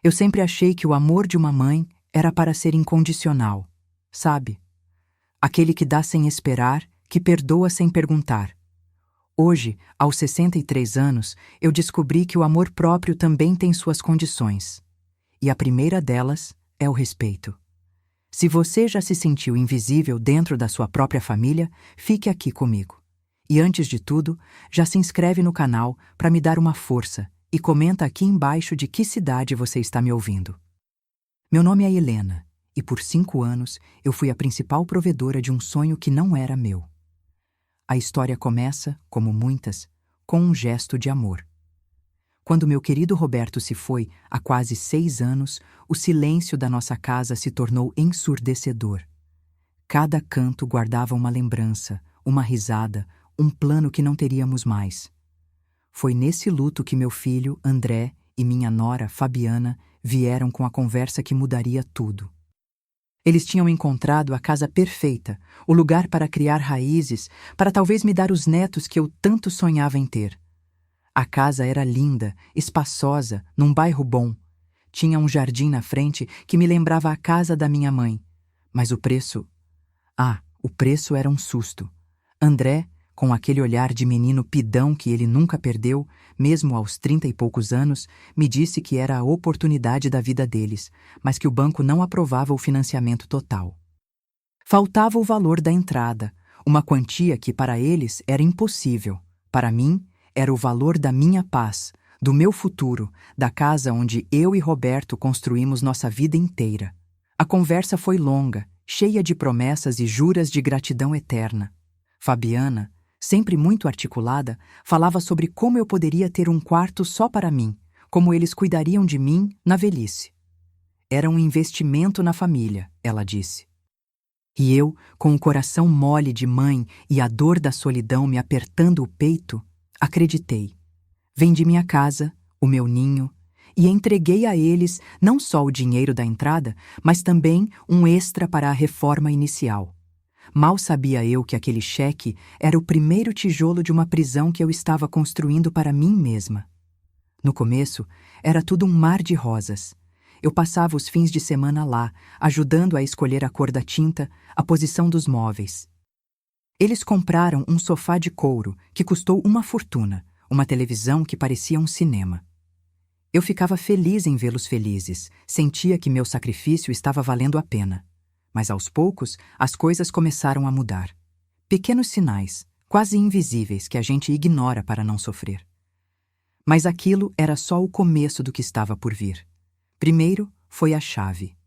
Eu sempre achei que o amor de uma mãe era para ser incondicional, sabe? Aquele que dá sem esperar, que perdoa sem perguntar. Hoje, aos 63 anos, eu descobri que o amor próprio também tem suas condições. E a primeira delas é o respeito. Se você já se sentiu invisível dentro da sua própria família, fique aqui comigo. E antes de tudo, já se inscreve no canal para me dar uma força e comenta aqui embaixo de que cidade você está me ouvindo. Meu nome é Helena e por 5 anos eu fui a principal provedora de um sonho que não era meu. A história começa, como muitas, com um gesto de amor. Quando meu querido Roberto se foi, há quase 6 anos, o silêncio da nossa casa se tornou ensurdecedor. Cada canto guardava uma lembrança, uma risada, um plano que não teríamos mais. Foi nesse luto que meu filho, André, e minha nora, Fabiana, vieram com a conversa que mudaria tudo. Eles tinham encontrado a casa perfeita, o lugar para criar raízes, para talvez me dar os netos que eu tanto sonhava em ter. A casa era linda, espaçosa, num bairro bom. Tinha um jardim na frente que me lembrava a casa da minha mãe. Mas o preço... o preço era um susto. André, com aquele olhar de menino pidão que ele nunca perdeu, mesmo aos 30 e poucos anos, me disse que era a oportunidade da vida deles, mas que o banco não aprovava o financiamento total. Faltava o valor da entrada, uma quantia que para eles era impossível. Para mim, era o valor da minha paz, do meu futuro, da casa onde eu e Roberto construímos nossa vida inteira. A conversa foi longa, cheia de promessas e juras de gratidão eterna. Fabiana, sempre muito articulada, falava sobre como eu poderia ter um quarto só para mim, como eles cuidariam de mim na velhice. Era um investimento na família, ela disse. E eu, com o coração mole de mãe e a dor da solidão me apertando o peito, acreditei. Vendi minha casa, o meu ninho, e entreguei a eles não só o dinheiro da entrada, mas também um extra para a reforma inicial. Mal sabia eu que aquele cheque era o primeiro tijolo de uma prisão que eu estava construindo para mim mesma. No começo, era tudo um mar de rosas. Eu passava os fins de semana lá, ajudando a escolher a cor da tinta, a posição dos móveis. Eles compraram um sofá de couro, que custou uma fortuna, uma televisão que parecia um cinema. Eu ficava feliz em vê-los felizes, sentia que meu sacrifício estava valendo a pena. Mas aos poucos, as coisas começaram a mudar. Pequenos sinais, quase invisíveis, que a gente ignora para não sofrer. Mas aquilo era só o começo do que estava por vir. Primeiro foi a chave.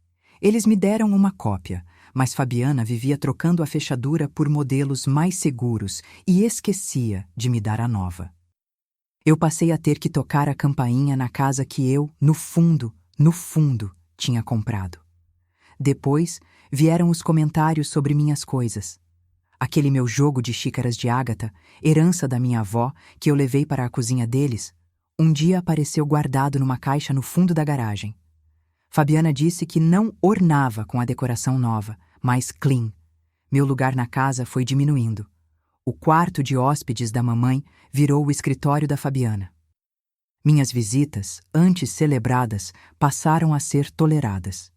Eles me deram uma cópia, mas Fabiana vivia trocando a fechadura por modelos mais seguros e esquecia de me dar a nova. Eu passei a ter que tocar a campainha na casa que eu, no fundo, tinha comprado. Depois, vieram os comentários sobre minhas coisas. Aquele meu jogo de xícaras de ágata, herança da minha avó, que eu levei para a cozinha deles, um dia apareceu guardado numa caixa no fundo da garagem. Fabiana disse que não ornava com a decoração nova, mas clean. Meu lugar na casa foi diminuindo. O quarto de hóspedes da mamãe virou o escritório da Fabiana. Minhas visitas, antes celebradas, passaram a ser toleradas.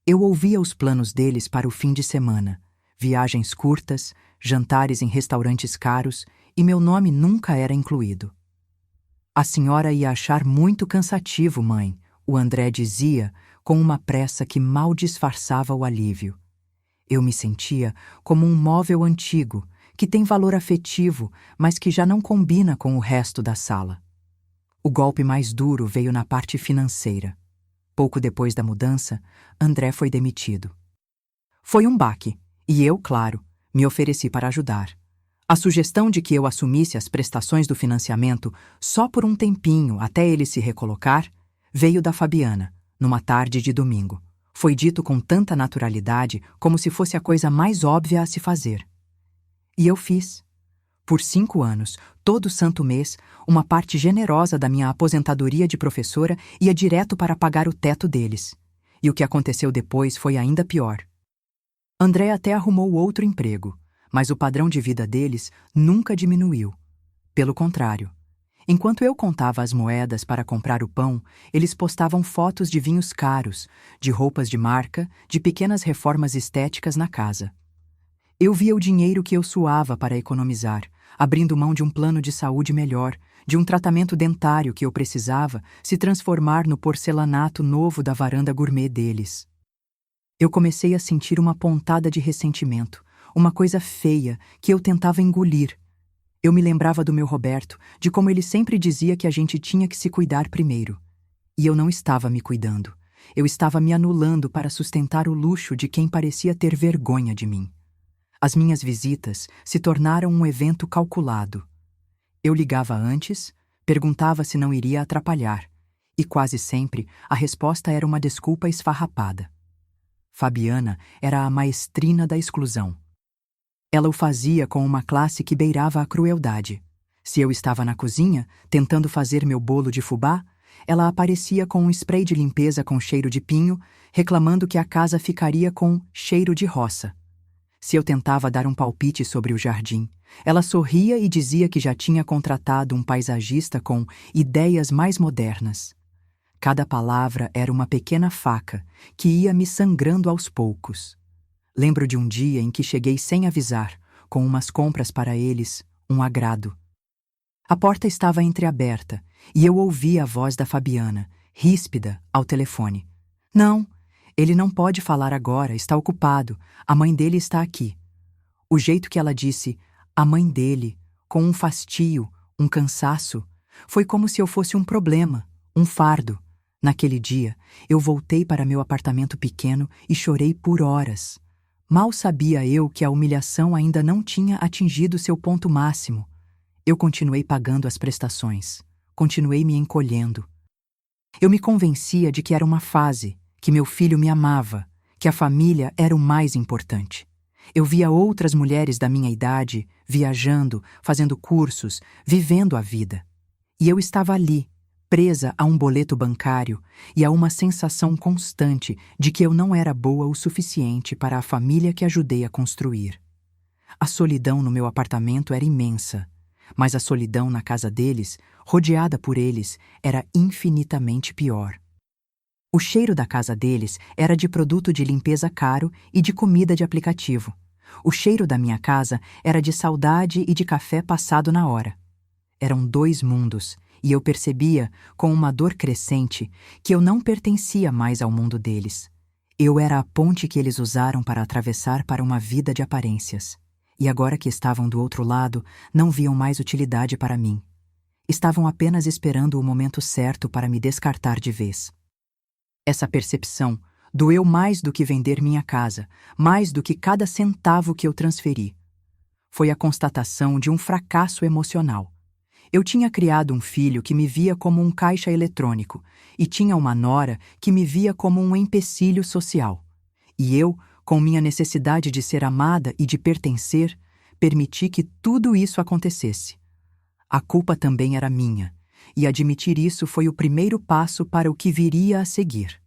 Eu ouvia os planos deles para o fim de semana, viagens curtas, jantares em restaurantes caros, e meu nome nunca era incluído. A senhora ia achar muito cansativo, mãe, o André dizia, com uma pressa que mal disfarçava o alívio. Eu me sentia como um móvel antigo, que tem valor afetivo, mas que já não combina com o resto da sala. O golpe mais duro veio na parte financeira. Pouco depois da mudança, André foi demitido. Foi um baque, e eu, claro, me ofereci para ajudar. A sugestão de que eu assumisse as prestações do financiamento só por um tempinho até ele se recolocar veio da Fabiana, numa tarde de domingo. Foi dito com tanta naturalidade como se fosse a coisa mais óbvia a se fazer. E eu fiz. Por 5 anos, todo santo mês, uma parte generosa da minha aposentadoria de professora ia direto para pagar o teto deles. E o que aconteceu depois foi ainda pior. André até arrumou outro emprego, mas o padrão de vida deles nunca diminuiu. Pelo contrário, Enquanto eu contava as moedas para comprar o pão, eles postavam fotos de vinhos caros, de roupas de marca, de pequenas reformas estéticas na casa. Eu via o dinheiro que eu suava para economizar, abrindo mão de um plano de saúde melhor, de um tratamento dentário que eu precisava se transformar no porcelanato novo da varanda gourmet deles. Eu comecei a sentir uma pontada de ressentimento, uma coisa feia que eu tentava engolir. Eu me lembrava do meu Roberto, de como ele sempre dizia que a gente tinha que se cuidar primeiro. E eu não estava me cuidando. Eu estava me anulando para sustentar o luxo de quem parecia ter vergonha de mim. As minhas visitas se tornaram um evento calculado. Eu ligava antes, perguntava se não iria atrapalhar, e quase sempre a resposta era uma desculpa esfarrapada. Fabiana era a maestrina da exclusão. Ela o fazia com uma classe que beirava a crueldade. Se eu estava na cozinha, tentando fazer meu bolo de fubá, ela aparecia com um spray de limpeza com cheiro de pinho, reclamando que a casa ficaria com cheiro de roça. Se eu tentava dar um palpite sobre o jardim, ela sorria e dizia que já tinha contratado um paisagista com ideias mais modernas. Cada palavra era uma pequena faca que ia me sangrando aos poucos. Lembro de um dia em que cheguei sem avisar, com umas compras para eles, um agrado. A porta estava entreaberta e eu ouvi a voz da Fabiana, ríspida, ao telefone. Não, ele não pode falar agora, está ocupado, a mãe dele está aqui. O jeito que ela disse, a mãe dele, com um fastio, um cansaço, foi como se eu fosse um problema, um fardo. Naquele dia, eu voltei para meu apartamento pequeno e chorei por horas. Mal sabia eu que a humilhação ainda não tinha atingido seu ponto máximo. Eu continuei pagando as prestações. Continuei me encolhendo. Eu me convencia de que era uma fase, que meu filho me amava, que a família era o mais importante. Eu via outras mulheres da minha idade viajando, fazendo cursos, vivendo a vida. E eu estava ali, presa a um boleto bancário e a uma sensação constante de que eu não era boa o suficiente para a família que ajudei a construir. A solidão no meu apartamento era imensa, mas a solidão na casa deles, rodeada por eles, era infinitamente pior. O cheiro da casa deles era de produto de limpeza caro e de comida de aplicativo. O cheiro da minha casa era de saudade e de café passado na hora. Eram dois mundos, e eu percebia, com uma dor crescente, que eu não pertencia mais ao mundo deles. Eu era a ponte que eles usaram para atravessar para uma vida de aparências. E agora que estavam do outro lado, não viam mais utilidade para mim. Estavam apenas esperando o momento certo para me descartar de vez. Essa percepção doeu mais do que vender minha casa, mais do que cada centavo que eu transferi. Foi a constatação de um fracasso emocional. Eu tinha criado um filho que me via como um caixa eletrônico e tinha uma nora que me via como um empecilho social. E eu, com minha necessidade de ser amada e de pertencer, permiti que tudo isso acontecesse. A culpa também era minha, e admitir isso foi o primeiro passo para o que viria a seguir.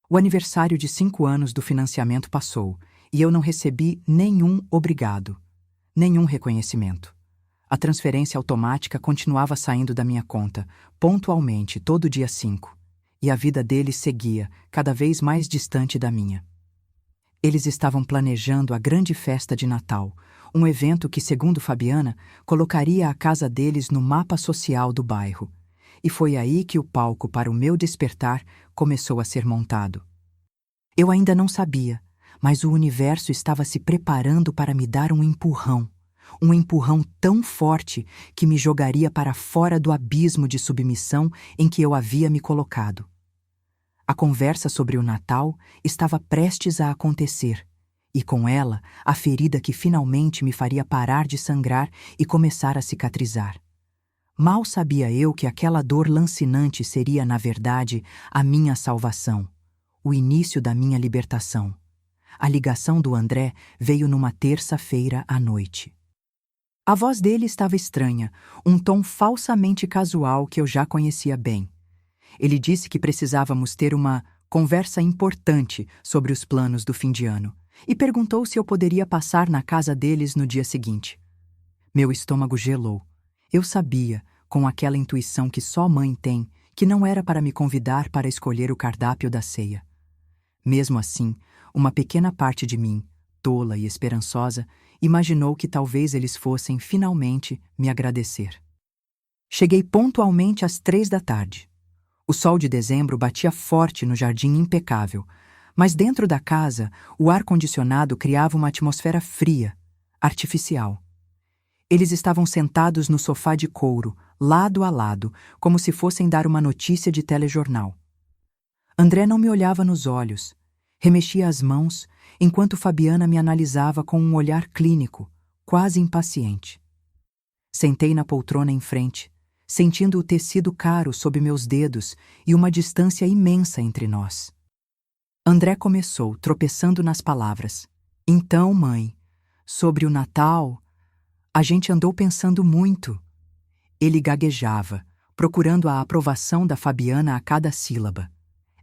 O aniversário de 5 anos do financiamento passou e eu não recebi nenhum obrigado, nenhum reconhecimento. A transferência automática continuava saindo da minha conta, pontualmente, todo dia 5, e a vida deles seguia, cada vez mais distante da minha. Eles estavam planejando a grande festa de Natal, um evento que, segundo Fabiana, colocaria a casa deles no mapa social do bairro. E foi aí que o palco para o meu despertar começou a ser montado. Eu ainda não sabia, mas o universo estava se preparando para me dar um empurrão tão forte que me jogaria para fora do abismo de submissão em que eu havia me colocado. A conversa sobre o Natal estava prestes a acontecer, e com ela a ferida que finalmente me faria parar de sangrar e começar a cicatrizar. Mal sabia eu que aquela dor lancinante seria, na verdade, a minha salvação, o início da minha libertação. A ligação do André veio numa terça-feira à noite. A voz dele estava estranha, um tom falsamente casual que eu já conhecia bem. Ele disse que precisávamos ter uma conversa importante sobre os planos do fim de ano e perguntou se eu poderia passar na casa deles no dia seguinte. Meu estômago gelou. Eu sabia, com aquela intuição que só mãe tem, que não era para me convidar para escolher o cardápio da ceia. Mesmo assim, uma pequena parte de mim, tola e esperançosa, imaginou que talvez eles fossem finalmente me agradecer. Cheguei pontualmente às 3 da tarde. O sol de dezembro batia forte no jardim impecável, mas dentro da casa o ar-condicionado criava uma atmosfera fria, artificial. Eles estavam sentados no sofá de couro, lado a lado, como se fossem dar uma notícia de telejornal. André não me olhava nos olhos, remexia as mãos, enquanto Fabiana me analisava com um olhar clínico, quase impaciente. Sentei na poltrona em frente, sentindo o tecido caro sob meus dedos e uma distância imensa entre nós. André começou, tropeçando nas palavras. Então, mãe, sobre o Natal, a gente andou pensando muito. Ele gaguejava, procurando a aprovação da Fabiana a cada sílaba.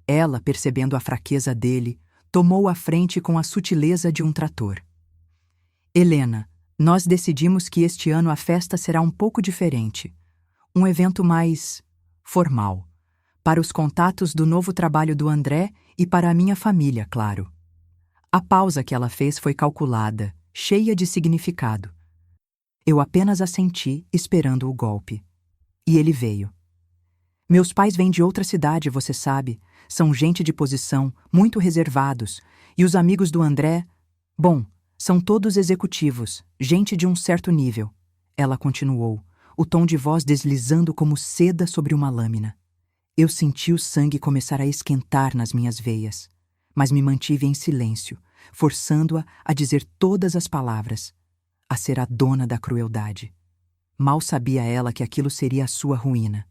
Ela, percebendo a fraqueza dele, tomou a frente com a sutileza de um trator. Helena, nós decidimos que este ano a festa será um pouco diferente. Um evento mais formal. Para os contatos do novo trabalho do André e para a minha família, claro. A pausa que ela fez foi calculada, cheia de significado. Eu apenas assenti, esperando o golpe. E ele veio. Meus pais vêm de outra cidade, você sabe. São gente de posição, muito reservados. E os amigos do André, bom, são todos executivos, gente de um certo nível. Ela continuou, o tom de voz deslizando como seda sobre uma lâmina. Eu senti o sangue começar a esquentar nas minhas veias, mas me mantive em silêncio, forçando-a a dizer todas as palavras, a ser a dona da crueldade. Mal sabia ela que aquilo seria a sua ruína.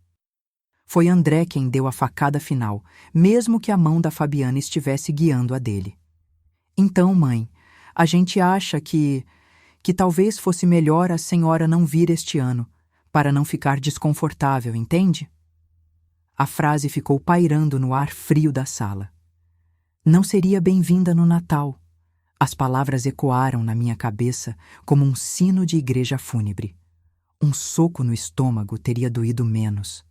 Foi André quem deu a facada final, mesmo que a mão da Fabiana estivesse guiando a dele. Então, mãe, a gente acha que talvez fosse melhor a senhora não vir este ano, para não ficar desconfortável, entende? A frase ficou pairando no ar frio da sala. Não seria bem-vinda no Natal. As palavras ecoaram na minha cabeça como um sino de igreja fúnebre. Um soco no estômago teria doído menos.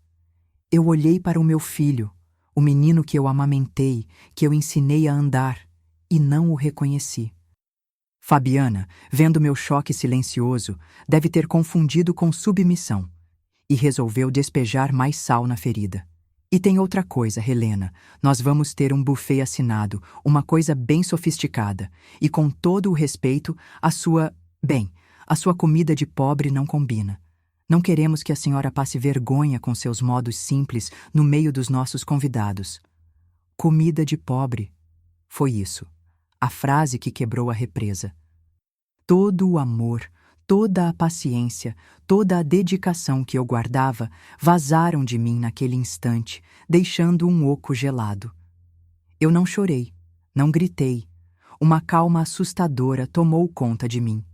Eu olhei para o meu filho, o menino que eu amamentei, que eu ensinei a andar, e não o reconheci. Fabiana, vendo meu choque silencioso, deve ter confundido com submissão, e resolveu despejar mais sal na ferida. E tem outra coisa, Helena, nós vamos ter um buffet assinado, uma coisa bem sofisticada, e com todo o respeito, a sua comida de pobre não combina. Não queremos que a senhora passe vergonha com seus modos simples no meio dos nossos convidados. Comida de pobre. Foi isso, a frase que quebrou a represa. Todo o amor, toda a paciência, toda a dedicação que eu guardava vazaram de mim naquele instante, deixando um oco gelado. Eu não chorei, não gritei. Uma calma assustadora tomou conta de mim.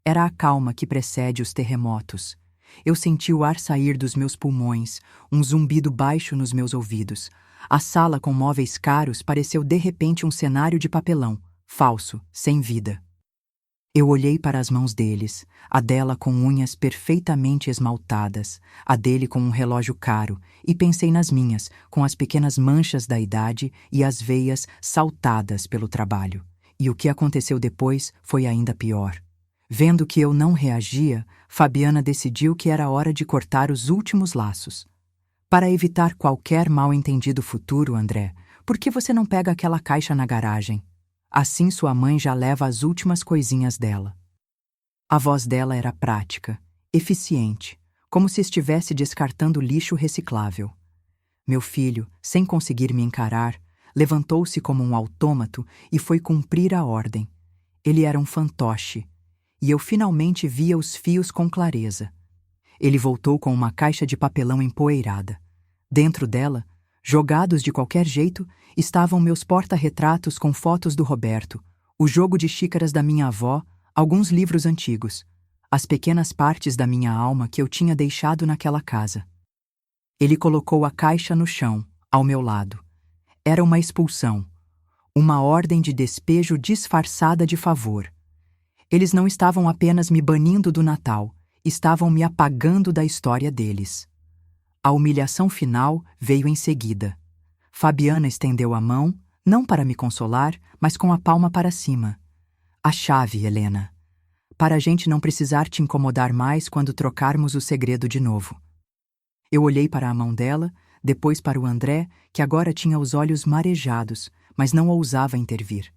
Era a calma que precede os terremotos. Eu senti o ar sair dos meus pulmões, um zumbido baixo nos meus ouvidos. A sala com móveis caros pareceu de repente um cenário de papelão, falso, sem vida. Eu olhei para as mãos deles, a dela com unhas perfeitamente esmaltadas, a dele com um relógio caro, e pensei nas minhas, com as pequenas manchas da idade e as veias saltadas pelo trabalho. E o que aconteceu depois foi ainda pior. Vendo que eu não reagia, Fabiana decidiu que era hora de cortar os últimos laços. Para evitar qualquer mal-entendido futuro, André, por que você não pega aquela caixa na garagem? Assim sua mãe já leva as últimas coisinhas dela. A voz dela era prática, eficiente, como se estivesse descartando lixo reciclável. Meu filho, sem conseguir me encarar, levantou-se como um autômato e foi cumprir a ordem. Ele era um fantoche, e eu finalmente via os fios com clareza. Ele voltou com uma caixa de papelão empoeirada. Dentro dela, jogados de qualquer jeito, estavam meus porta-retratos com fotos do Roberto, o jogo de xícaras da minha avó, alguns livros antigos, as pequenas partes da minha alma que eu tinha deixado naquela casa. Ele colocou a caixa no chão, ao meu lado. Era uma expulsão, uma ordem de despejo disfarçada de favor. Eles não estavam apenas me banindo do Natal, estavam me apagando da história deles. A humilhação final veio em seguida. Fabiana estendeu a mão, não para me consolar, mas com a palma para cima. A chave, Helena. Para a gente não precisar te incomodar mais quando trocarmos o segredo de novo. Eu olhei para a mão dela, depois para o André, que agora tinha os olhos marejados, mas não ousava intervir.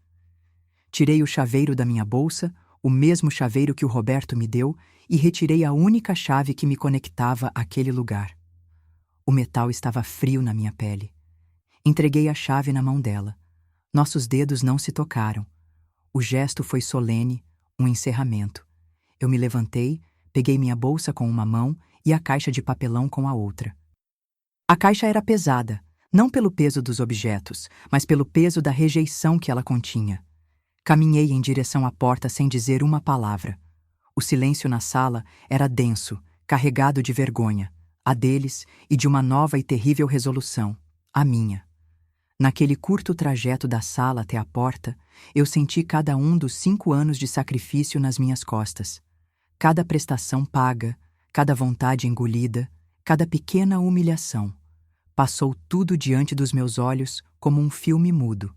Tirei o chaveiro da minha bolsa, o mesmo chaveiro que o Roberto me deu, e retirei a única chave que me conectava àquele lugar. O metal estava frio na minha pele. Entreguei a chave na mão dela. Nossos dedos não se tocaram. O gesto foi solene, um encerramento. Eu me levantei, peguei minha bolsa com uma mão e a caixa de papelão com a outra. A caixa era pesada, não pelo peso dos objetos, mas pelo peso da rejeição que ela continha. Caminhei em direção à porta sem dizer uma palavra. O silêncio na sala era denso, carregado de vergonha, a deles e de uma nova e terrível resolução, a minha. Naquele curto trajeto da sala até a porta, eu senti cada um dos 5 anos de sacrifício nas minhas costas. Cada prestação paga, cada vontade engolida, cada pequena humilhação. Passou tudo diante dos meus olhos como um filme mudo.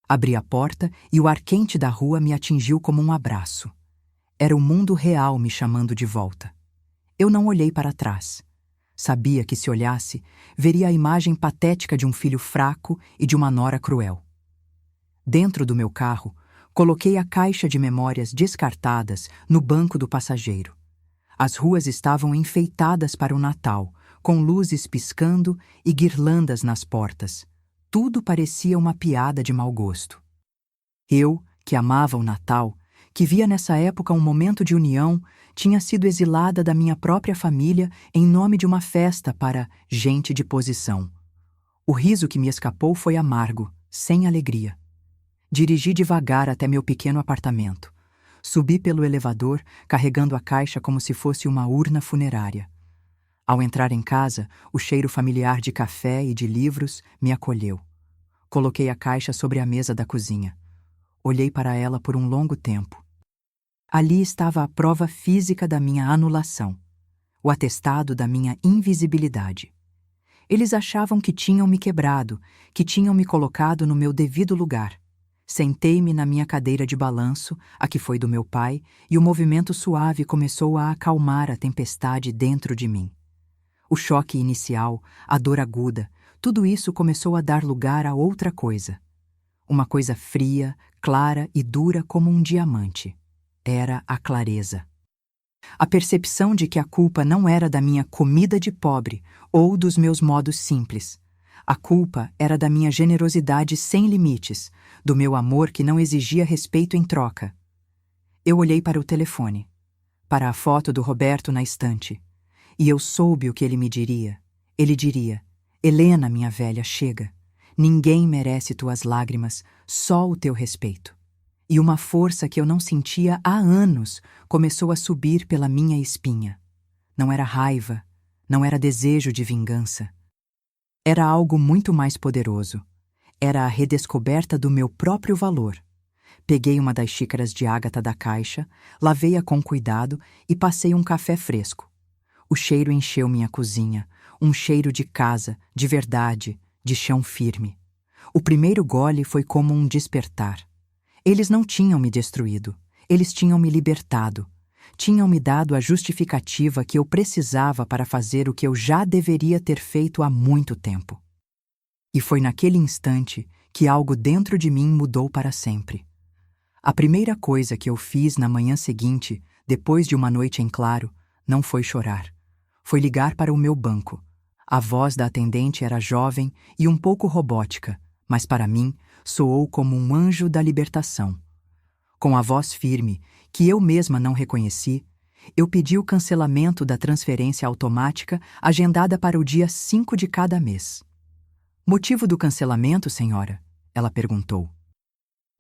Abri a porta e o ar quente da rua me atingiu como um abraço. Era o mundo real me chamando de volta. Eu não olhei para trás. Sabia que se olhasse, veria a imagem patética de um filho fraco e de uma nora cruel. Dentro do meu carro, coloquei a caixa de memórias descartadas no banco do passageiro. As ruas estavam enfeitadas para o Natal, com luzes piscando e guirlandas nas portas. Tudo parecia uma piada de mau gosto. Eu, que amava o Natal, que via nessa época um momento de união, tinha sido exilada da minha própria família em nome de uma festa para gente de posição. O riso que me escapou foi amargo, sem alegria. Dirigi devagar até meu pequeno apartamento. Subi pelo elevador, carregando a caixa como se fosse uma urna funerária. Ao entrar em casa, o cheiro familiar de café e de livros me acolheu. Coloquei a caixa sobre a mesa da cozinha. Olhei para ela por um longo tempo. Ali estava a prova física da minha anulação, o atestado da minha invisibilidade. Eles achavam que tinham me quebrado, que tinham me colocado no meu devido lugar. Sentei-me na minha cadeira de balanço, a que foi do meu pai, e o movimento suave começou a acalmar a tempestade dentro de mim. O choque inicial, a dor aguda, tudo isso começou a dar lugar a outra coisa. Uma coisa fria, clara e dura como um diamante. Era a clareza. A percepção de que a culpa não era da minha comida de pobre ou dos meus modos simples. A culpa era da minha generosidade sem limites, do meu amor que não exigia respeito em troca. Eu olhei para o telefone, para a foto do Roberto na estante, e eu soube o que ele me diria. Ele diria: Helena, minha velha, chega. Ninguém merece tuas lágrimas, só o teu respeito. E uma força que eu não sentia há anos começou a subir pela minha espinha. Não era raiva, não era desejo de vingança. Era algo muito mais poderoso. Era a redescoberta do meu próprio valor. Peguei uma das xícaras de ágata da caixa, lavei-a com cuidado e passei um café fresco. O cheiro encheu minha cozinha, um cheiro de casa, de verdade, de chão firme. O primeiro gole foi como um despertar. Eles não tinham me destruído, eles tinham me libertado. Tinham me dado a justificativa que eu precisava para fazer o que eu já deveria ter feito há muito tempo. E foi naquele instante que algo dentro de mim mudou para sempre. A primeira coisa que eu fiz na manhã seguinte, depois de uma noite em claro, não foi chorar. Foi ligar para o meu banco. A voz da atendente era jovem e um pouco robótica, mas para mim soou como um anjo da libertação. Com a voz firme, que eu mesma não reconheci, eu pedi o cancelamento da transferência automática agendada para o dia 5 de cada mês. Motivo do cancelamento, senhora? Ela perguntou.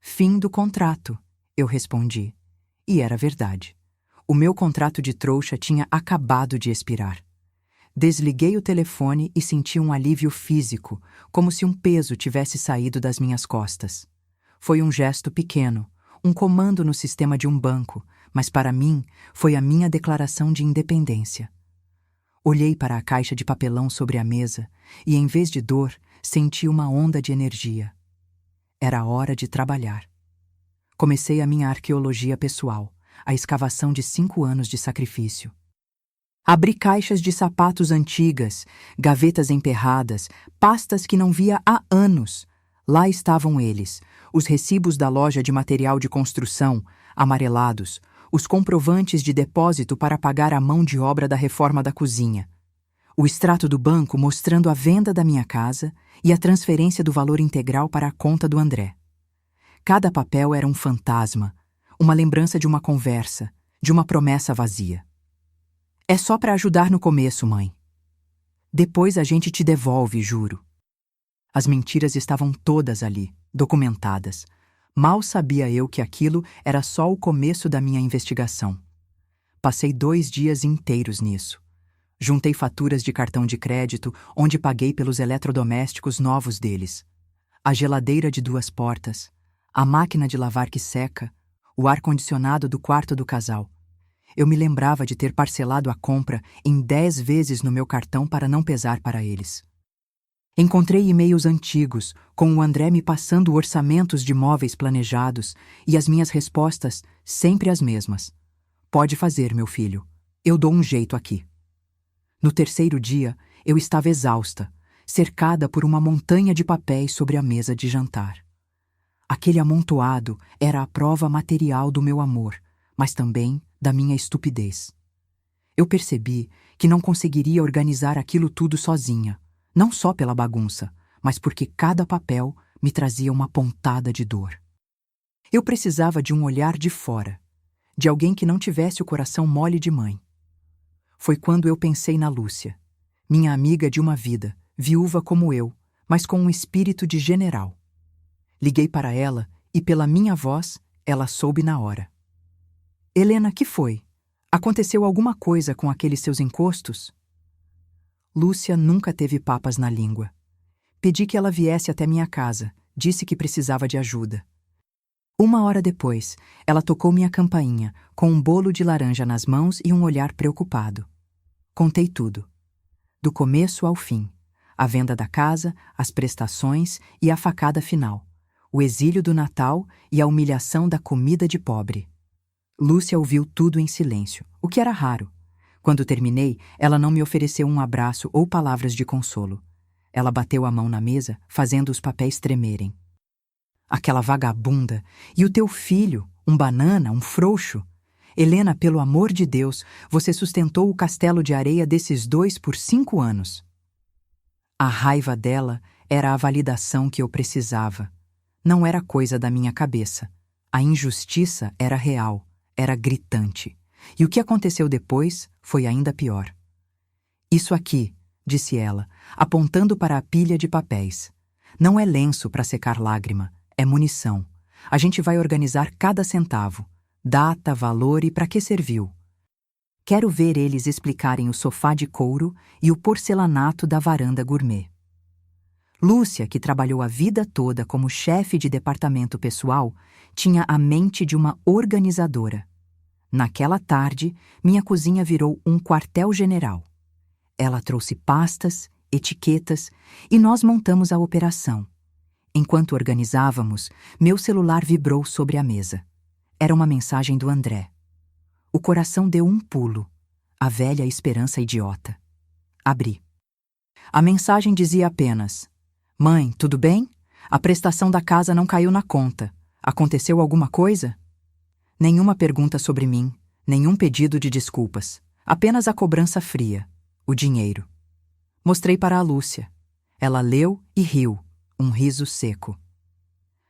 Fim do contrato, eu respondi. E era verdade. O meu contrato de trouxa tinha acabado de expirar. Desliguei o telefone e senti um alívio físico, como se um peso tivesse saído das minhas costas. Foi um gesto pequeno, um comando no sistema de um banco, mas para mim foi a minha declaração de independência. Olhei para a caixa de papelão sobre a mesa e, em vez de dor, senti uma onda de energia. Era hora de trabalhar. Comecei a minha arqueologia pessoal, a escavação de 5 anos de sacrifício. Abri caixas de sapatos antigas, gavetas emperradas, pastas que não via há anos. Lá estavam eles, os recibos da loja de material de construção, amarelados, os comprovantes de depósito para pagar a mão de obra da reforma da cozinha, o extrato do banco mostrando a venda da minha casa e a transferência do valor integral para a conta do André. Cada papel era um fantasma, uma lembrança de uma conversa, de uma promessa vazia. É só para ajudar no começo, mãe. Depois a gente te devolve, juro. As mentiras estavam todas ali, documentadas. Mal sabia eu que aquilo era só o começo da minha investigação. Passei 2 dias inteiros nisso. Juntei faturas de cartão de crédito, onde paguei pelos eletrodomésticos novos deles. A geladeira de 2 portas, a máquina de lavar que seca, o ar-condicionado do quarto do casal. Eu me lembrava de ter parcelado a compra em 10 vezes no meu cartão para não pesar para eles. Encontrei e-mails antigos, com o André me passando orçamentos de móveis planejados e as minhas respostas sempre as mesmas. Pode fazer, meu filho. Eu dou um jeito aqui. No 3º dia, eu estava exausta, cercada por uma montanha de papéis sobre a mesa de jantar. Aquele amontoado era a prova material do meu amor, mas também da minha estupidez. Eu percebi que não conseguiria organizar aquilo tudo sozinha, não só pela bagunça, mas porque cada papel me trazia uma pontada de dor. Eu precisava de um olhar de fora, de alguém que não tivesse o coração mole de mãe. Foi quando eu pensei na Lúcia, minha amiga de uma vida, viúva como eu, mas com um espírito de general. Liguei para ela e, pela minha voz, ela soube na hora. Helena, que foi? Aconteceu alguma coisa com aqueles seus encostos? Lúcia nunca teve papas na língua. Pedi que ela viesse até minha casa, disse que precisava de ajuda. 1 hora depois, ela tocou minha campainha, com um bolo de laranja nas mãos e um olhar preocupado. Contei tudo. Do começo ao fim. A venda da casa, as prestações e a facada final. O exílio do Natal e a humilhação da comida de pobre. Lúcia ouviu tudo em silêncio, o que era raro. Quando terminei, ela não me ofereceu um abraço ou palavras de consolo. Ela bateu a mão na mesa, fazendo os papéis tremerem. Aquela vagabunda! E o teu filho? Um banana? Um frouxo? Helena, pelo amor de Deus, você sustentou o castelo de areia desses 2 por 5 anos. A raiva dela era a validação que eu precisava. Não era coisa da minha cabeça. A injustiça era real, era gritante. E o que aconteceu depois foi ainda pior. Isso aqui, disse ela, apontando para a pilha de papéis. Não é lenço para secar lágrima, é munição. A gente vai organizar cada centavo. Data, valor e para que serviu. Quero ver eles explicarem o sofá de couro e o porcelanato da varanda gourmet. Lúcia, que trabalhou a vida toda como chefe de departamento pessoal, tinha a mente de uma organizadora. Naquela tarde, minha cozinha virou um quartel-general. Ela trouxe pastas, etiquetas e nós montamos a operação. Enquanto organizávamos, meu celular vibrou sobre a mesa. Era uma mensagem do André. O coração deu um pulo. A velha esperança idiota. Abri. A mensagem dizia apenas: Mãe, tudo bem? A prestação da casa não caiu na conta. Aconteceu alguma coisa? Nenhuma pergunta sobre mim, nenhum pedido de desculpas. Apenas a cobrança fria, o dinheiro. Mostrei para a Lúcia. Ela leu e riu, um riso seco.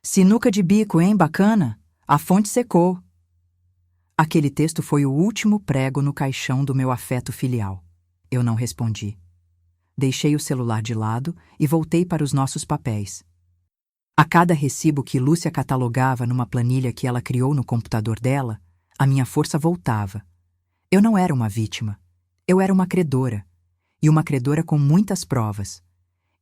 Sinuca de bico, hein, bacana? A fonte secou. Aquele texto foi o último prego no caixão do meu afeto filial. Eu não respondi. Deixei o celular de lado e voltei para os nossos papéis. A cada recibo que Lúcia catalogava numa planilha que ela criou no computador dela, a minha força voltava. Eu não era uma vítima. Eu era uma credora. E uma credora com muitas provas.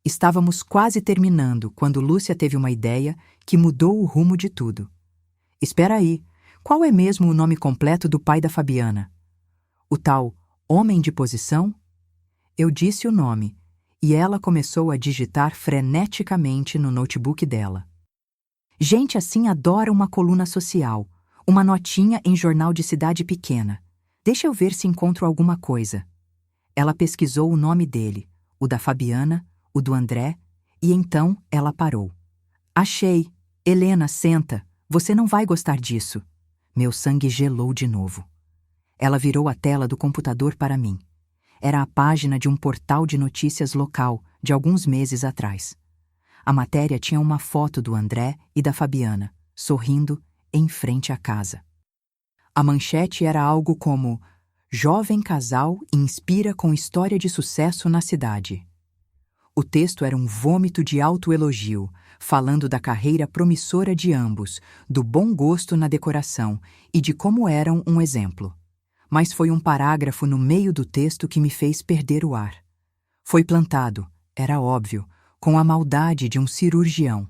Estávamos quase terminando quando Lúcia teve uma ideia que mudou o rumo de tudo. Espera aí, Qual é mesmo o nome completo do pai da Fabiana? O tal homem de posição? Eu disse o nome, e ela começou a digitar freneticamente no notebook dela. Gente assim adora uma coluna social, uma notinha em jornal de cidade pequena. Deixa eu ver se encontro alguma coisa. Ela pesquisou o nome dele, o da Fabiana, o do André, e então ela parou. Achei. Helena, senta. Você não vai gostar disso. Meu sangue gelou de novo. Ela virou a tela do computador para mim. Era a página de um portal de notícias local, de alguns meses atrás. A matéria tinha uma foto do André e da Fabiana, sorrindo, em frente à casa. A manchete era algo como: Jovem casal inspira com história de sucesso na cidade. O texto era um vômito de autoelogio, falando da carreira promissora de ambos, do bom gosto na decoração e de como eram um exemplo. Mas foi um parágrafo no meio do texto que me fez perder o ar. Foi plantado, era óbvio, com a maldade de um cirurgião.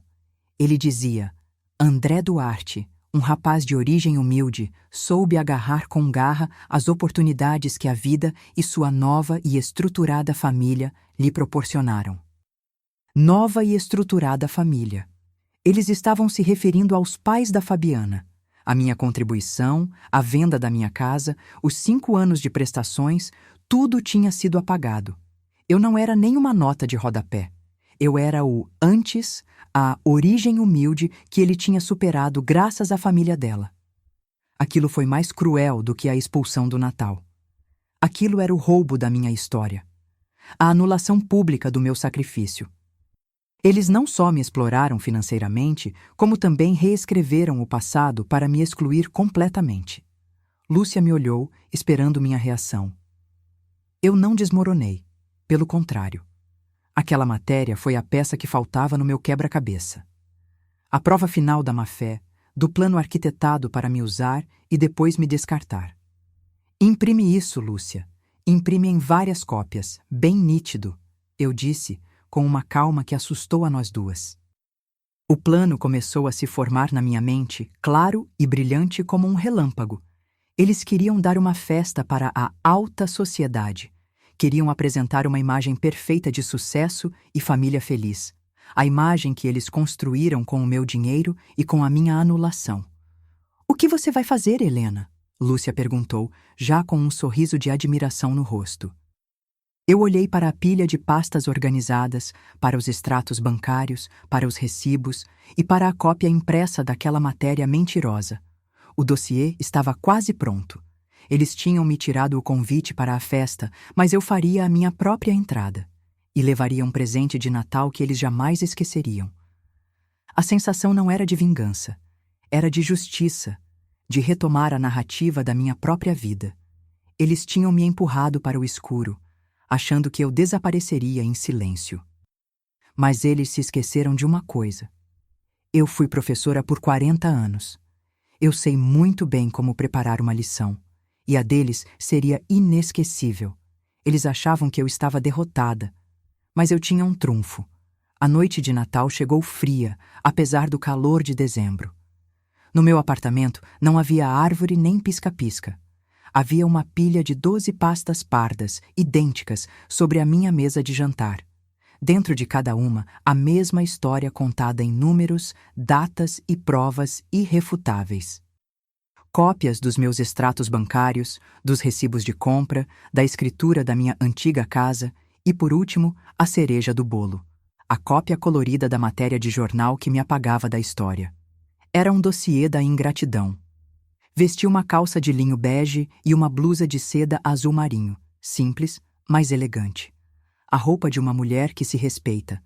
Ele dizia: André Duarte, um rapaz de origem humilde, soube agarrar com garra as oportunidades que a vida e sua nova e estruturada família lhe proporcionaram. Nova e estruturada família. Eles estavam se referindo aos pais da Fabiana. A minha contribuição, a venda da minha casa, os 5 anos de prestações, tudo tinha sido apagado. Eu não era nem uma nota de rodapé. Eu era o antes, a origem humilde que ele tinha superado graças à família dela. Aquilo foi mais cruel do que a expulsão do Natal. Aquilo era o roubo da minha história. A anulação pública do meu sacrifício. Eles não só me exploraram financeiramente, como também reescreveram o passado para me excluir completamente. Lúcia me olhou, esperando minha reação. Eu não desmoronei. Pelo contrário. Aquela matéria foi a peça que faltava no meu quebra-cabeça. A prova final da má-fé, do plano arquitetado para me usar e depois me descartar. Imprime isso, Lúcia. Imprime em várias cópias, bem nítido, eu disse, com uma calma que assustou a nós duas. O plano começou a se formar na minha mente, claro e brilhante como um relâmpago. Eles queriam dar uma festa para a alta sociedade. Queriam apresentar uma imagem perfeita de sucesso e família feliz. A imagem que eles construíram com o meu dinheiro e com a minha anulação. O que você vai fazer, Helena? Lúcia perguntou, já com um sorriso de admiração no rosto. Eu olhei para a pilha de pastas organizadas, para os extratos bancários, para os recibos e para a cópia impressa daquela matéria mentirosa. O dossiê estava quase pronto. Eles tinham me tirado o convite para a festa, mas eu faria a minha própria entrada. E levaria um presente de Natal que eles jamais esqueceriam. A sensação não era de vingança. Era de justiça, de retomar a narrativa da minha própria vida. Eles tinham me empurrado para o escuro, achando que eu desapareceria em silêncio. Mas eles se esqueceram de uma coisa. Eu fui professora por 40 anos. Eu sei muito bem como preparar uma lição. E a deles seria inesquecível. Eles achavam que eu estava derrotada. Mas eu tinha um trunfo. A noite de Natal chegou fria, apesar do calor de dezembro. No meu apartamento não havia árvore nem pisca-pisca. Havia uma pilha de 12 pastas pardas, idênticas, sobre a minha mesa de jantar. Dentro de cada uma, a mesma história contada em números, datas e provas irrefutáveis. Cópias dos meus extratos bancários, dos recibos de compra, da escritura da minha antiga casa e, por último, a cereja do bolo, a cópia colorida da matéria de jornal que me apagava da história. Era um dossiê da ingratidão. Vesti uma calça de linho bege e uma blusa de seda azul marinho, simples, mas elegante. A roupa de uma mulher que se respeita.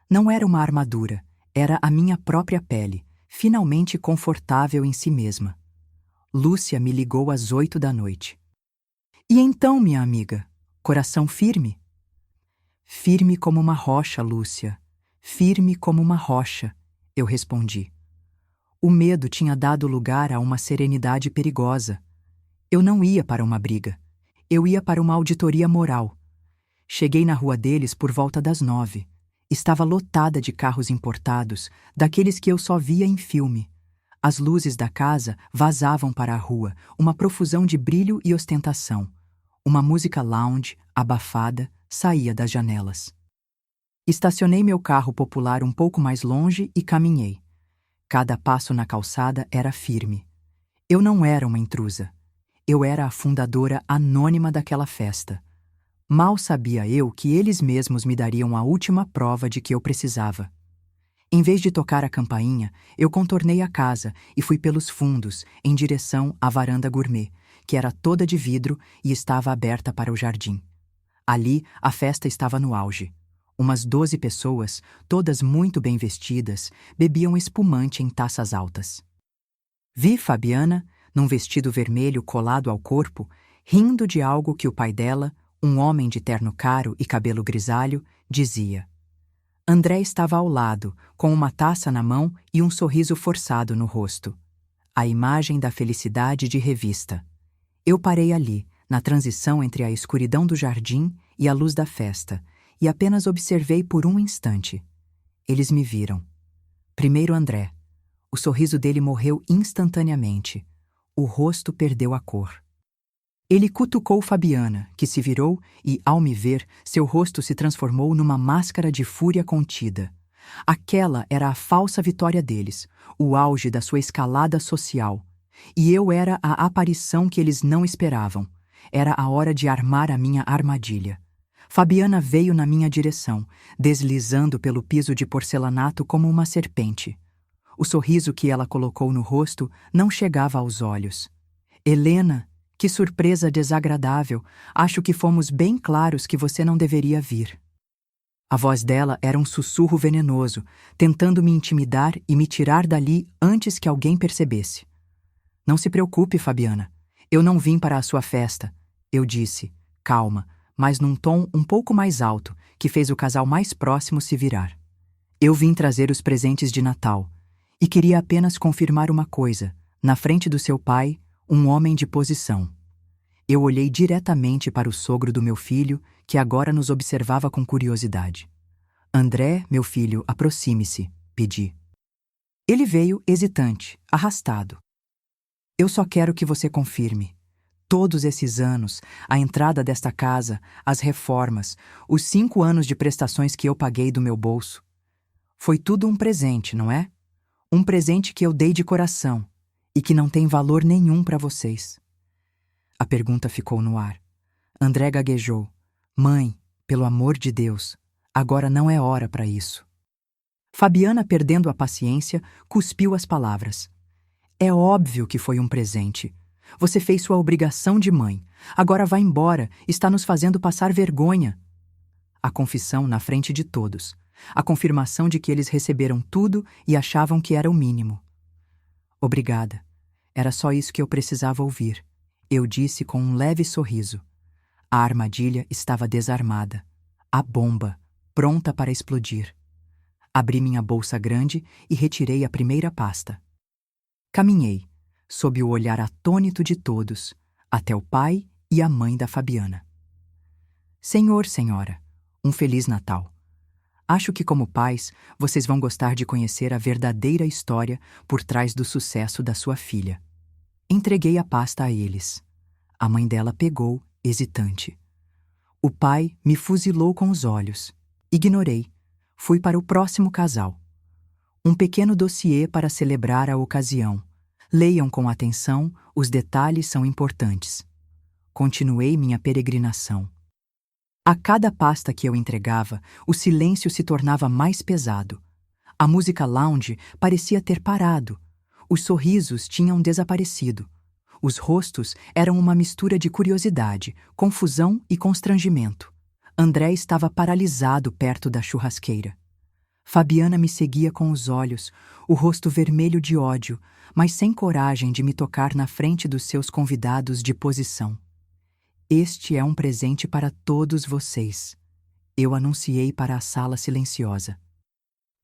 Não era uma armadura, era a minha própria pele, finalmente confortável em si mesma. Lúcia me ligou às 8 da noite. E então, minha amiga, coração firme? Firme como uma rocha, Lúcia. Firme como uma rocha, eu respondi. O medo tinha dado lugar a uma serenidade perigosa. Eu não ia para uma briga. Eu ia para uma auditoria moral. Cheguei na rua deles por volta das 9. Estava lotada de carros importados, daqueles que eu só via em filme. As luzes da casa vazavam para a rua, uma profusão de brilho e ostentação. Uma música lounge, abafada, saía das janelas. Estacionei meu carro popular um pouco mais longe e caminhei. Cada passo na calçada era firme. Eu não era uma intrusa. Eu era a fundadora anônima daquela festa. Mal sabia eu que eles mesmos me dariam a última prova de que eu precisava. Em vez de tocar a campainha, eu contornei a casa e fui pelos fundos, em direção à varanda gourmet, que era toda de vidro e estava aberta para o jardim. Ali, a festa estava no auge. Umas 12 pessoas, todas muito bem vestidas, bebiam espumante em taças altas. Vi Fabiana, num vestido vermelho colado ao corpo, rindo de algo que o pai dela, um homem de terno caro e cabelo grisalho, dizia. André estava ao lado, com uma taça na mão e um sorriso forçado no rosto. A imagem da felicidade de revista. Eu parei ali, na transição entre a escuridão do jardim e a luz da festa, e apenas observei por um instante. Eles me viram. Primeiro André. O sorriso dele morreu instantaneamente. O rosto perdeu a cor. Ele cutucou Fabiana, que se virou e, ao me ver, seu rosto se transformou numa máscara de fúria contida. Aquela era a falsa vitória deles, o auge da sua escalada social. E eu era a aparição que eles não esperavam. Era a hora de armar a minha armadilha. Fabiana veio na minha direção, deslizando pelo piso de porcelanato como uma serpente. O sorriso que ela colocou no rosto não chegava aos olhos. Helena, que surpresa desagradável. Acho que fomos bem claros que você não deveria vir. A voz dela era um sussurro venenoso, tentando me intimidar e me tirar dali antes que alguém percebesse. Não se preocupe, Fabiana. Eu não vim para a sua festa, eu disse, calma, mas num tom um pouco mais alto, que fez o casal mais próximo se virar. Eu vim trazer os presentes de Natal, e queria apenas confirmar uma coisa. Na frente do seu pai, um homem de posição. Eu olhei diretamente para o sogro do meu filho, que agora nos observava com curiosidade. André, meu filho, aproxime-se, pedi. Ele veio hesitante, arrastado. Eu só quero que você confirme. Todos esses anos, a entrada desta casa, as reformas, os 5 anos de prestações que eu paguei do meu bolso. Foi tudo um presente, não é? Um presente que eu dei de coração e que não tem valor nenhum para vocês. A pergunta ficou no ar. André gaguejou. Mãe, pelo amor de Deus, agora não é hora para isso. Fabiana, perdendo a paciência, cuspiu as palavras. É óbvio que foi um presente. Você fez sua obrigação de mãe. Agora vá embora, está nos fazendo passar vergonha. A confissão na frente de todos. A confirmação de que eles receberam tudo e achavam que era o mínimo. Obrigada. Era só isso que eu precisava ouvir. Eu disse com um leve sorriso. A armadilha estava desarmada. A bomba, pronta para explodir. Abri minha bolsa grande e retirei a primeira pasta. Caminhei, sob o olhar atônito de todos, até o pai e a mãe da Fabiana. Senhor, senhora, um Feliz Natal. Acho que, como pais, vocês vão gostar de conhecer a verdadeira história por trás do sucesso da sua filha. Entreguei a pasta a eles. A mãe dela pegou, hesitante. O pai me fuzilou com os olhos. Ignorei. Fui para o próximo casal. Um pequeno dossiê para celebrar a ocasião. Leiam com atenção, os detalhes são importantes. Continuei minha peregrinação. A cada pasta que eu entregava, o silêncio se tornava mais pesado. A música lounge parecia ter parado. Os sorrisos tinham desaparecido. Os rostos eram uma mistura de curiosidade, confusão e constrangimento. André estava paralisado perto da churrasqueira. Fabiana me seguia com os olhos, o rosto vermelho de ódio, mas sem coragem de me tocar na frente dos seus convidados de posição. Este é um presente para todos vocês. Eu anunciei para a sala silenciosa.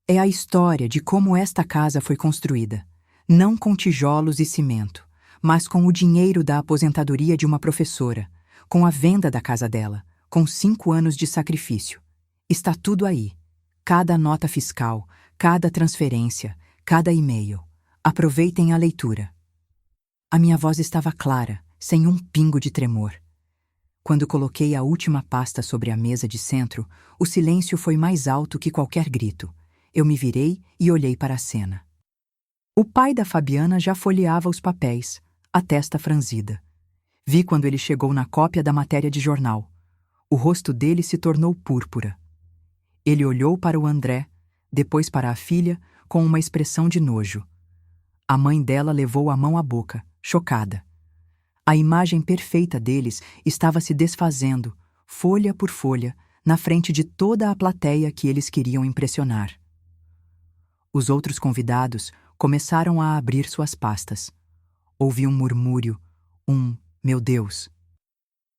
É a história de como esta casa foi construída, não com tijolos e cimento, mas com o dinheiro da aposentadoria de uma professora, com a venda da casa dela, com 5 anos de sacrifício. Está tudo aí. Cada nota fiscal, cada transferência, cada e-mail. Aproveitem a leitura. A minha voz estava clara, sem um pingo de tremor. Quando coloquei a última pasta sobre a mesa de centro, o silêncio foi mais alto que qualquer grito. Eu me virei e olhei para a cena. O pai da Fabiana já folheava os papéis, a testa franzida. Vi quando ele chegou na cópia da matéria de jornal. O rosto dele se tornou púrpura. Ele olhou para o André, depois para a filha, com uma expressão de nojo. A mãe dela levou a mão à boca, chocada. A imagem perfeita deles estava se desfazendo, folha por folha, na frente de toda a plateia que eles queriam impressionar. Os outros convidados começaram a abrir suas pastas. Ouvi um murmúrio, meu Deus.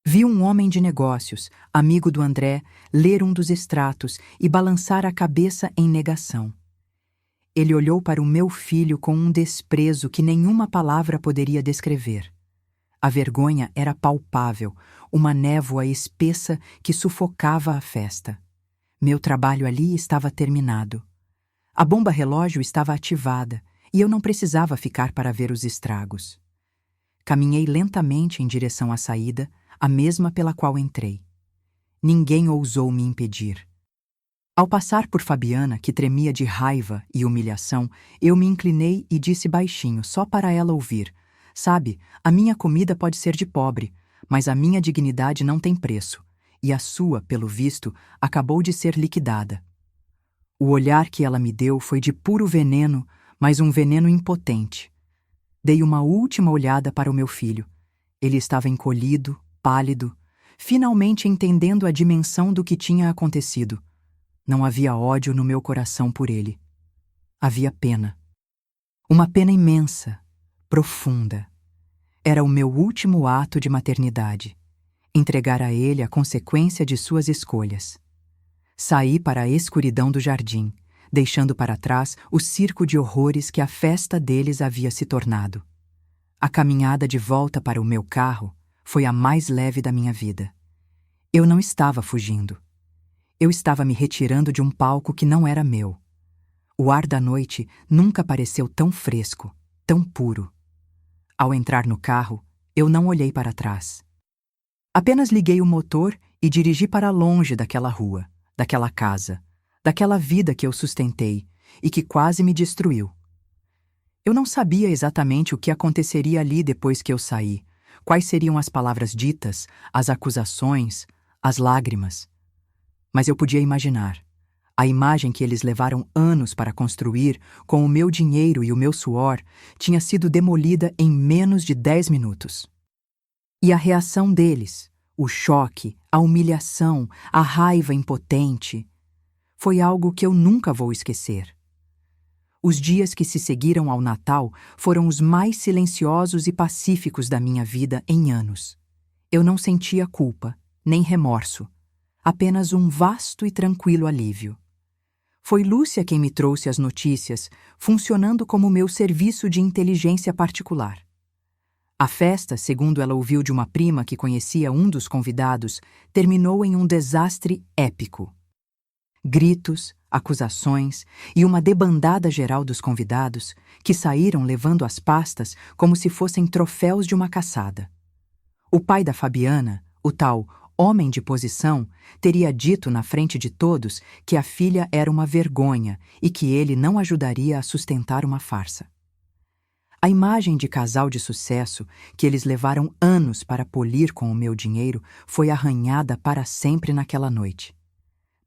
Vi um homem de negócios, amigo do André, ler um dos extratos e balançar a cabeça em negação. Ele olhou para o meu filho com um desprezo que nenhuma palavra poderia descrever. A vergonha era palpável, uma névoa espessa que sufocava a festa. Meu trabalho ali estava terminado. A bomba relógio estava ativada e eu não precisava ficar para ver os estragos. Caminhei lentamente em direção à saída, a mesma pela qual entrei. Ninguém ousou me impedir. Ao passar por Fabiana, que tremia de raiva e humilhação, eu me inclinei e disse baixinho, só para ela ouvir: "Sabe, a minha comida pode ser de pobre, mas a minha dignidade não tem preço, e a sua, pelo visto, acabou de ser liquidada." O olhar que ela me deu foi de puro veneno, mas um veneno impotente. Dei uma última olhada para o meu filho. Ele estava encolhido, pálido, finalmente entendendo a dimensão do que tinha acontecido. Não havia ódio no meu coração por ele. Havia pena. Uma pena imensa, profunda. Era o meu último ato de maternidade. Entregar a ele a consequência de suas escolhas. Saí para a escuridão do jardim, deixando para trás o circo de horrores que a festa deles havia se tornado. A caminhada de volta para o meu carro foi a mais leve da minha vida. Eu não estava fugindo. Eu estava me retirando de um palco que não era meu. O ar da noite nunca pareceu tão fresco, tão puro. Ao entrar no carro, eu não olhei para trás. Apenas liguei o motor e dirigi para longe daquela rua, daquela casa, daquela vida que eu sustentei e que quase me destruiu. Eu não sabia exatamente o que aconteceria ali depois que eu saí, quais seriam as palavras ditas, as acusações, as lágrimas. Mas eu podia imaginar. A imagem que eles levaram anos para construir, com o meu dinheiro e o meu suor, tinha sido demolida em menos de 10 minutos. E a reação deles, o choque, a humilhação, a raiva impotente, foi algo que eu nunca vou esquecer. Os dias que se seguiram ao Natal foram os mais silenciosos e pacíficos da minha vida em anos. Eu não sentia culpa, nem remorso, apenas um vasto e tranquilo alívio. Foi Lúcia quem me trouxe as notícias, funcionando como meu serviço de inteligência particular. A festa, segundo ela ouviu de uma prima que conhecia um dos convidados, terminou em um desastre épico. Gritos, acusações e uma debandada geral dos convidados, que saíram levando as pastas como se fossem troféus de uma caçada. O pai da Fabiana, o tal homem de posição, teria dito na frente de todos que a filha era uma vergonha e que ele não ajudaria a sustentar uma farsa. A imagem de casal de sucesso, que eles levaram anos para polir com o meu dinheiro, foi arranhada para sempre naquela noite.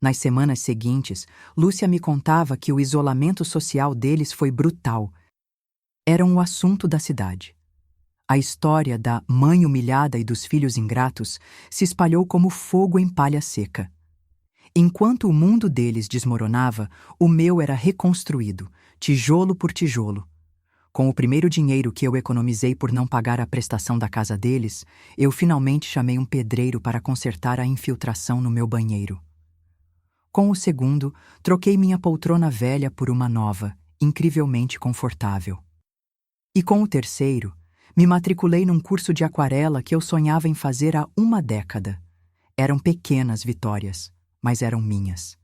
Nas semanas seguintes, Lúcia me contava que o isolamento social deles foi brutal. Eram o assunto da cidade. A história da mãe humilhada e dos filhos ingratos se espalhou como fogo em palha seca. Enquanto o mundo deles desmoronava, o meu era reconstruído, tijolo por tijolo. Com o primeiro dinheiro que eu economizei por não pagar a prestação da casa deles, eu finalmente chamei um pedreiro para consertar a infiltração no meu banheiro. Com o segundo, troquei minha poltrona velha por uma nova, incrivelmente confortável. E com o terceiro, me matriculei num curso de aquarela que eu sonhava em fazer há uma década. Eram pequenas vitórias, mas eram minhas.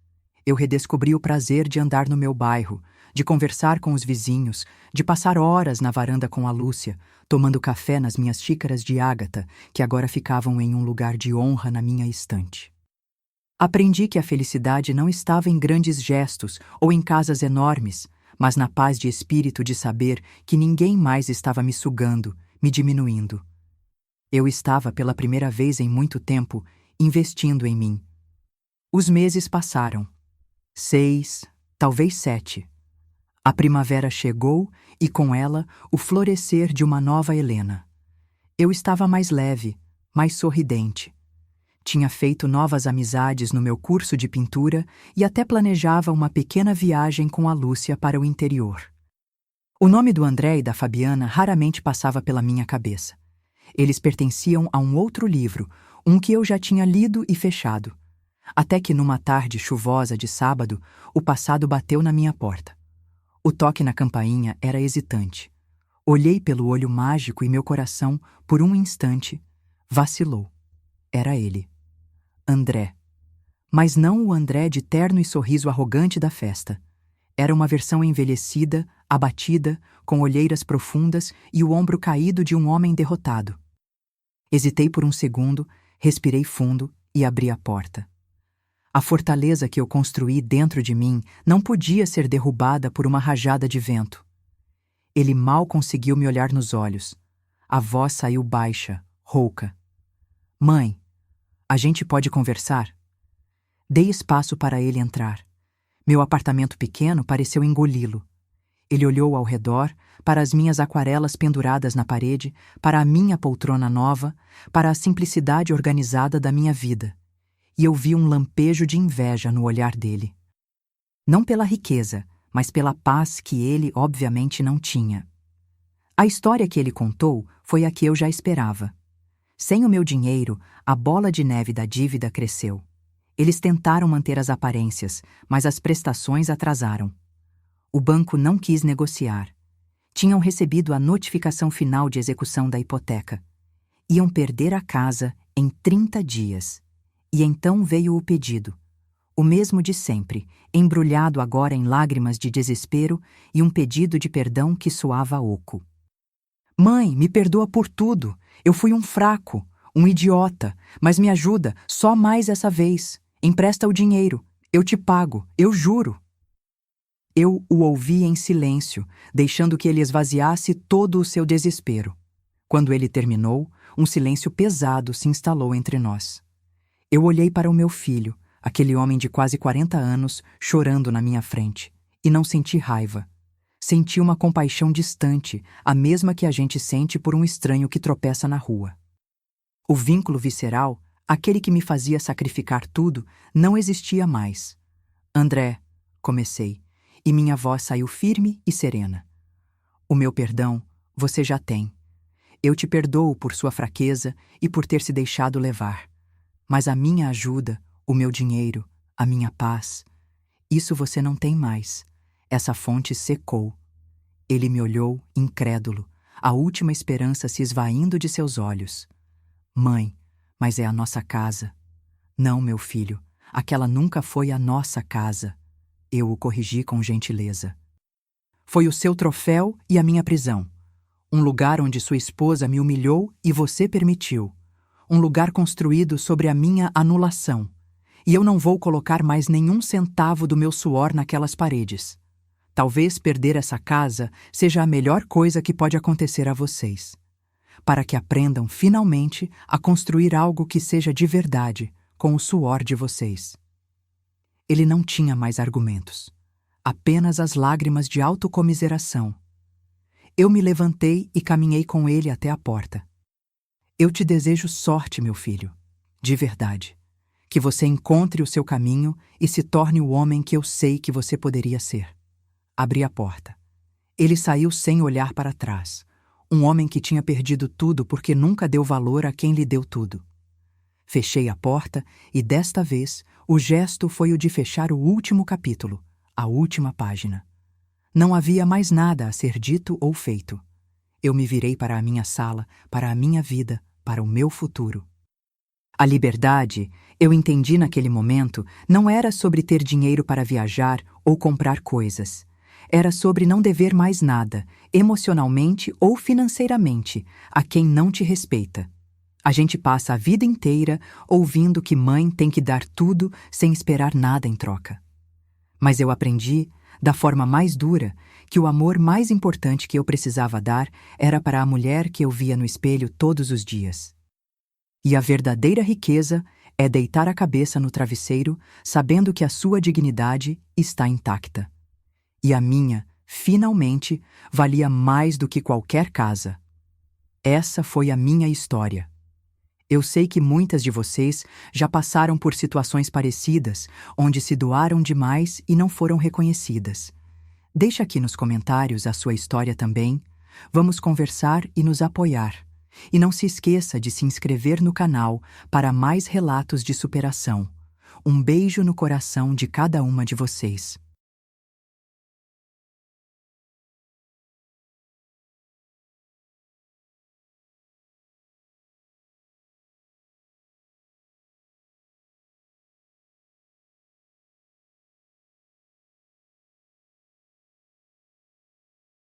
Eu redescobri o prazer de andar no meu bairro, de conversar com os vizinhos, de passar horas na varanda com a Lúcia, tomando café nas minhas xícaras de ágata, que agora ficavam em um lugar de honra na minha estante. Aprendi que a felicidade não estava em grandes gestos ou em casas enormes, mas na paz de espírito de saber que ninguém mais estava me sugando, me diminuindo. Eu estava, pela primeira vez em muito tempo, investindo em mim. Os meses passaram. 6, talvez 7. A primavera chegou e, com ela, o florescer de uma nova Helena. Eu estava mais leve, mais sorridente. Tinha feito novas amizades no meu curso de pintura e até planejava uma pequena viagem com a Lúcia para o interior. O nome do André e da Fabiana raramente passava pela minha cabeça. Eles pertenciam a um outro livro, um que eu já tinha lido e fechado. Até que numa tarde chuvosa de sábado, o passado bateu na minha porta. O toque na campainha era hesitante. Olhei pelo olho mágico e meu coração, por um instante, vacilou. Era ele. André. Mas não o André de terno e sorriso arrogante da festa. Era uma versão envelhecida, abatida, com olheiras profundas e o ombro caído de um homem derrotado. Hesitei por um segundo, respirei fundo e abri a porta. A fortaleza que eu construí dentro de mim não podia ser derrubada por uma rajada de vento. Ele mal conseguiu me olhar nos olhos. A voz saiu baixa, rouca. Mãe, a gente pode conversar? Dei espaço para ele entrar. Meu apartamento pequeno pareceu engoli-lo. Ele olhou ao redor, para as minhas aquarelas penduradas na parede, para a minha poltrona nova, para a simplicidade organizada da minha vida. E eu vi um lampejo de inveja no olhar dele. Não pela riqueza, mas pela paz que ele, obviamente, não tinha. A história que ele contou foi a que eu já esperava. Sem o meu dinheiro, a bola de neve da dívida cresceu. Eles tentaram manter as aparências, mas as prestações atrasaram. O banco não quis negociar. Tinham recebido a notificação final de execução da hipoteca. Iam perder a casa em 30 dias. E então veio o pedido. O mesmo de sempre, embrulhado agora em lágrimas de desespero e um pedido de perdão que soava oco. Mãe, me perdoa por tudo. Eu fui um fraco, um idiota, mas me ajuda só mais essa vez. Empresta o dinheiro. Eu te pago, eu juro. Eu o ouvi em silêncio, deixando que ele esvaziasse todo o seu desespero. Quando ele terminou, um silêncio pesado se instalou entre nós. Eu olhei para o meu filho, aquele homem de quase 40 anos, chorando na minha frente, e não senti raiva. Senti uma compaixão distante, a mesma que a gente sente por um estranho que tropeça na rua. O vínculo visceral, aquele que me fazia sacrificar tudo, não existia mais. André, comecei, e minha voz saiu firme e serena. O meu perdão, você já tem. Eu te perdoo por sua fraqueza e por ter se deixado levar. Mas a minha ajuda, o meu dinheiro, a minha paz, isso você não tem mais. Essa fonte secou. Ele me olhou, incrédulo, a última esperança se esvaindo de seus olhos. Mãe, mas é a nossa casa. Não, meu filho, aquela nunca foi a nossa casa. Eu o corrigi com gentileza. Foi o seu troféu e a minha prisão. Um lugar onde sua esposa me humilhou e você permitiu. Um lugar construído sobre a minha anulação. E eu não vou colocar mais nenhum centavo do meu suor naquelas paredes. Talvez perder essa casa seja a melhor coisa que pode acontecer a vocês. Para que aprendam, finalmente, a construir algo que seja de verdade, com o suor de vocês. Ele não tinha mais argumentos. Apenas as lágrimas de autocomiseração. Eu me levantei e caminhei com ele até a porta. Eu te desejo sorte, meu filho. De verdade. Que você encontre o seu caminho e se torne o homem que eu sei que você poderia ser. Abri a porta. Ele saiu sem olhar para trás. Um homem que tinha perdido tudo porque nunca deu valor a quem lhe deu tudo. Fechei a porta e, desta vez, o gesto foi o de fechar o último capítulo, a última página. Não havia mais nada a ser dito ou feito. Eu me virei para a minha sala, para a minha vida, para o meu futuro. A liberdade, eu entendi naquele momento, não era sobre ter dinheiro para viajar ou comprar coisas. Era sobre não dever mais nada, emocionalmente ou financeiramente, a quem não te respeita. A gente passa a vida inteira ouvindo que mãe tem que dar tudo sem esperar nada em troca. Mas eu aprendi, da forma mais dura, que o amor mais importante que eu precisava dar era para a mulher que eu via no espelho todos os dias. E a verdadeira riqueza é deitar a cabeça no travesseiro sabendo que a sua dignidade está intacta. E a minha, finalmente, valia mais do que qualquer casa. Essa foi a minha história. Eu sei que muitas de vocês já passaram por situações parecidas, onde se doaram demais e não foram reconhecidas. Deixa aqui nos comentários a sua história também. Vamos conversar e nos apoiar. E não se esqueça de se inscrever no canal para mais relatos de superação. Um beijo no coração de cada uma de vocês.